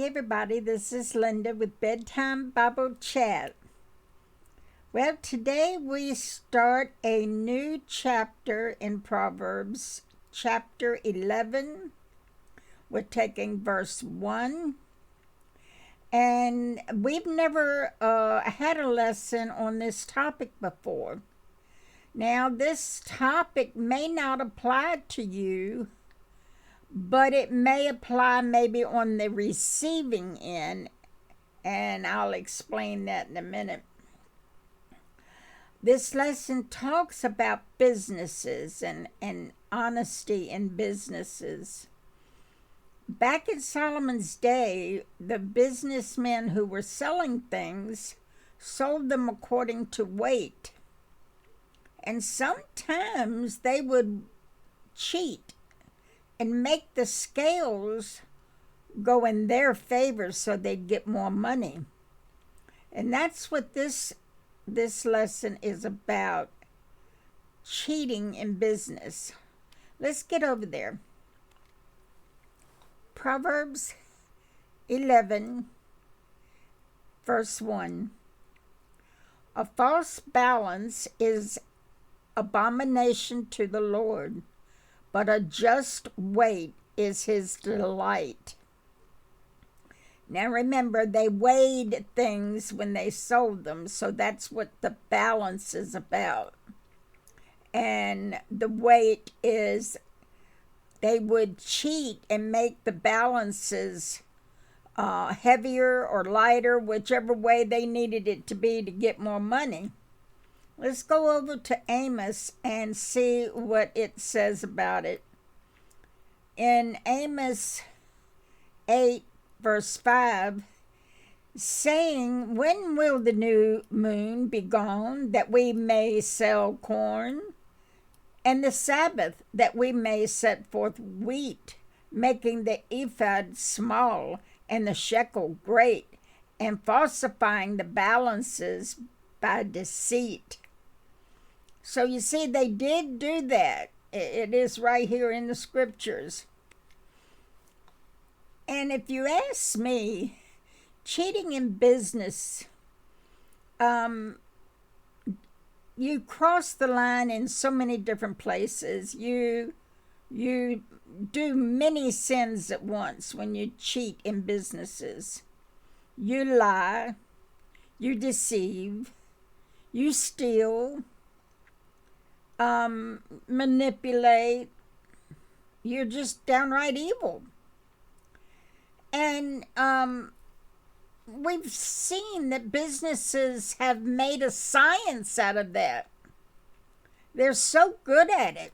everybody, this is Linda with Bedtime Bible Chat. Well, today we start a new chapter in Proverbs, chapter 11. We're taking verse 1. And we've never had a lesson on this topic before. Now, this topic may not apply to you, but it may apply maybe on the receiving end, and I'll explain that in a minute. This lesson talks about businesses and honesty in businesses. Back in Solomon's day, the businessmen who were selling things sold them according to weight. And sometimes they would cheat and make the scales go in their favor so they'd get more money. And that's what this lesson is about, cheating in business. Let's get over there. Proverbs 11, verse 1. A false balance is abomination to the Lord, but a just weight is his delight. Now remember, they weighed things when they sold them, so that's what the balance is about. And the weight is they would cheat and make the balances heavier or lighter, whichever way they needed it to be to get more money. Let's go over to Amos and see what it says about it. In Amos 8, verse 5, saying, when will the new moon be gone, that we may sell corn? And the Sabbath, that we may set forth wheat, making the ephod small and the shekel great, and falsifying the balances by deceit. So you see, they did do that. It is right here in the scriptures. And if you ask me, cheating in business, you cross the line in so many different places. You do many sins at once when you cheat in businesses. You lie, you deceive, you steal, manipulate. You're just downright evil. And we've seen that businesses have made a science out of that. They're so good at it.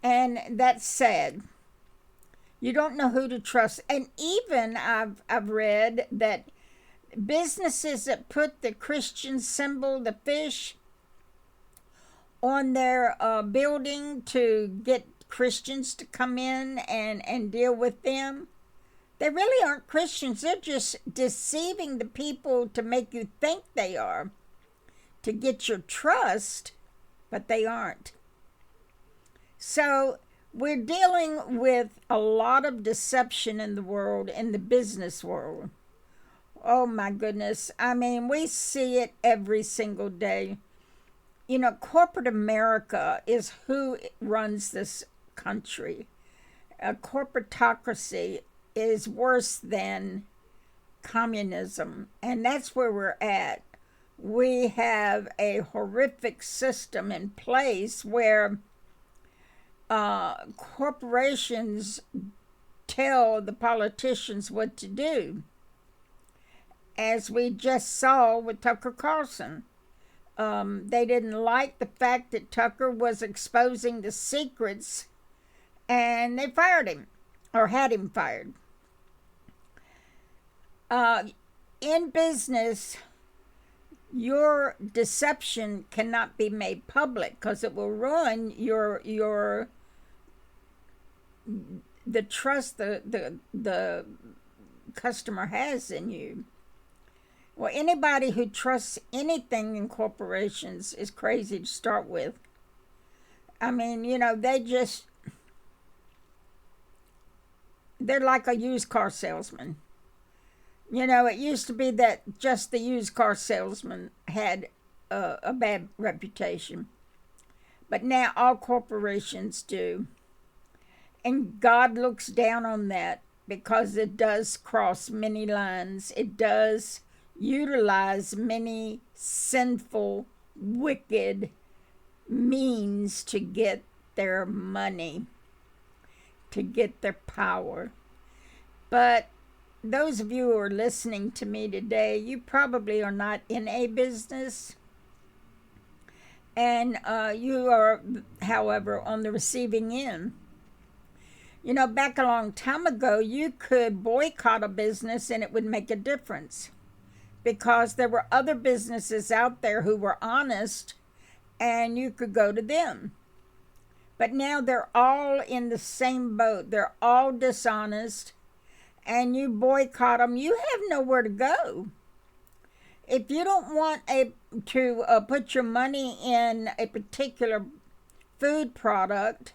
And that's sad. You don't know who to trust. And even I've read that businesses that put the Christian symbol, the fish, on their building to get Christians to come in and deal with them, they really aren't Christians. They're just deceiving the people to make you think they are, to get your trust, but they aren't. So we're dealing with a lot of deception in the world, in the business world. Oh my goodness. I mean, we see it every single day. You know, corporate America is who runs this country. A corporatocracy is worse than communism, and that's where we're at. We have a horrific system in place where corporations tell the politicians what to do, as we just saw with Tucker Carlson. They didn't like the fact that Tucker was exposing the secrets, and they fired him, or had him fired. In business, your deception cannot be made public because it will ruin the trust the customer has in you. Well, anybody who trusts anything in corporations is crazy to start with. I mean, you know, they just they're like a used car salesman. You know, it used to be that just the used car salesman had a bad reputation. But now all corporations do. And God looks down on that because it does cross many lines. It does utilize many sinful, wicked means to get their money, to get their power. But those of you who are listening to me today, you probably are not in a business. And you are, however, on the receiving end. You know, back a long time ago, you could boycott a business and it would make a difference because there were other businesses out there who were honest and you could go to them. But now they're all in the same boat. They're all dishonest, and you boycott them. You have nowhere to go. If you don't want to put your money in a particular food product,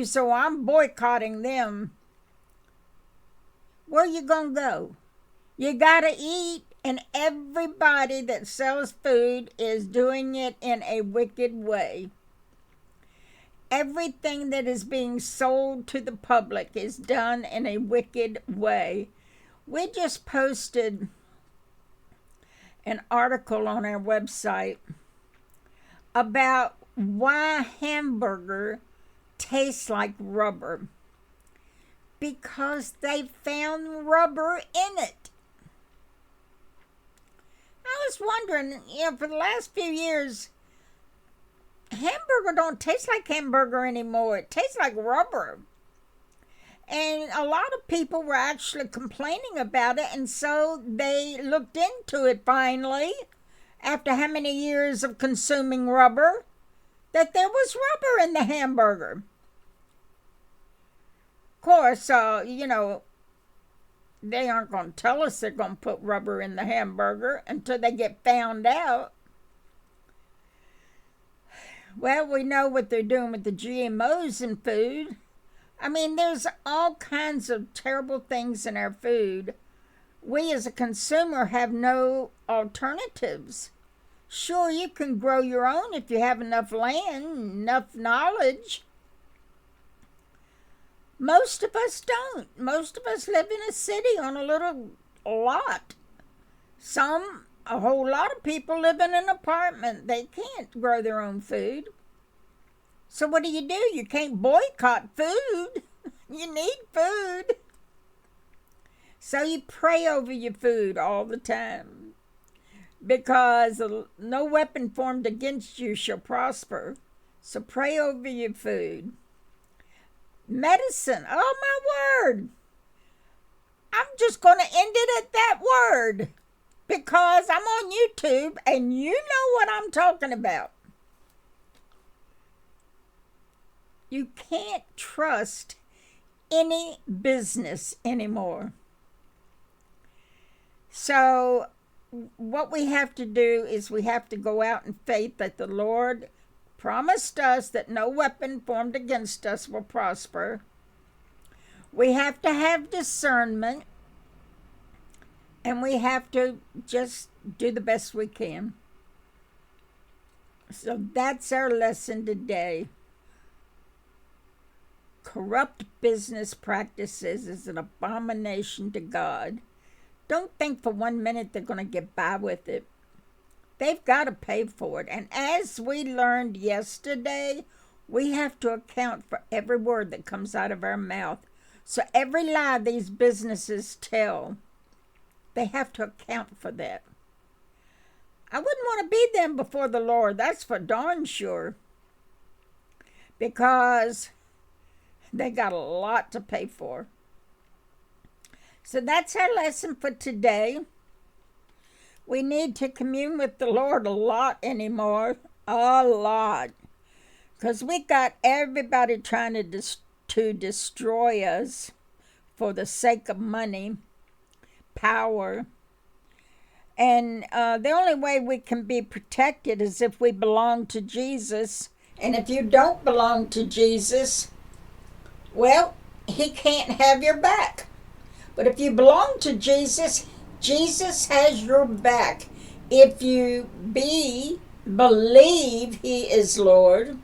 so I'm boycotting them. Where you gonna go? You gotta eat, and everybody that sells food is doing it in a wicked way. Everything that is being sold to the public is done in a wicked way. We just posted an article on our website about why hamburger tastes like rubber. Because they found rubber in it. I was wondering, for the last few years, hamburger don't taste like hamburger anymore. It tastes like rubber. And a lot of people were actually complaining about it, and so they looked into it finally, after how many years of consuming rubber, that there was rubber in the hamburger. Of course, they aren't going to tell us they're going to put rubber in the hamburger until they get found out. Well, we know what they're doing with the GMOs in food. I mean, there's all kinds of terrible things in our food. We as a consumer have no alternatives. Sure, you can grow your own if you have enough land, enough knowledge. Most of us don't. Most of us live in a city on a little lot. A whole lot of people live in an apartment. They can't grow their own food. So what do? You can't boycott food. You need food. So you pray over your food all the time. Because no weapon formed against you shall prosper. So pray over your food. Medicine. Oh, my word. I'm just going to end it at that word. Because I'm on YouTube and you know what I'm talking about. You can't trust any business anymore. So what we have to do is we have to go out in faith that the Lord promised us that no weapon formed against us will prosper. We have to have discernment. And we have to just do the best we can. So that's our lesson today. Corrupt business practices is an abomination to God. Don't think for 1 minute they're going to get by with it. They've got to pay for it. And as we learned yesterday, we have to account for every word that comes out of our mouth. So every lie these businesses tell, they have to account for that. I wouldn't want to be them before the Lord. That's for darn sure. Because they got a lot to pay for. So that's our lesson for today. We need to commune with the Lord a lot anymore. A lot. Because we got everybody trying to destroy us for the sake of money, power. And the only way we can be protected is if we belong to Jesus. And if you don't belong to Jesus, well, he can't have your back. But if you belong to Jesus, Jesus has your back. If you believe he is Lord,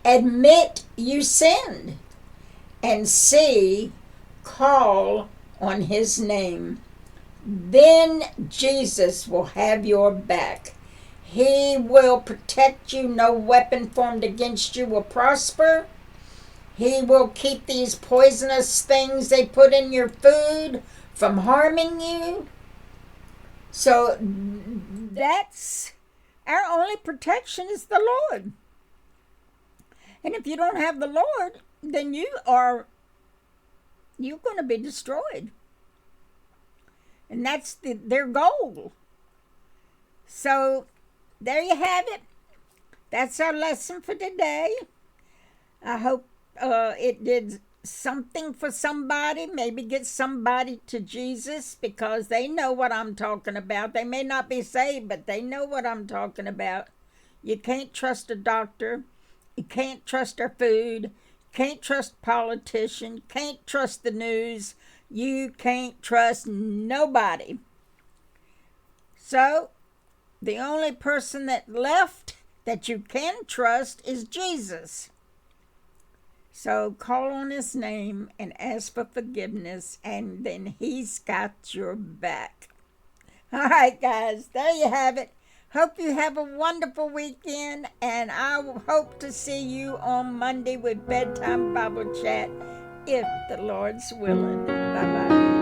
admit you sinned, and call on his name. Then Jesus will have your back. He will protect you. No weapon formed against you will prosper. He will keep these poisonous things they put in your food from harming you. So that's our only protection is the Lord. And if you don't have the Lord, then you're going to be destroyed. And that's their goal. So there you have it. That's our lesson for today. I hope it did something for somebody. Maybe get somebody to Jesus, because they know what I'm talking about. They may not be saved, but they know what I'm talking about. You can't trust a doctor. You can't trust our food. You can't trust politicians. You can't trust the news. You can't trust nobody. So the only person that left that you can trust is Jesus. So call on his name and ask for forgiveness, and then he's got your back. All right, guys, there you have it. Hope you have a wonderful weekend, and I hope to see you on Monday with Bedtime Bible Chat, if the Lord's willing. Bye-bye.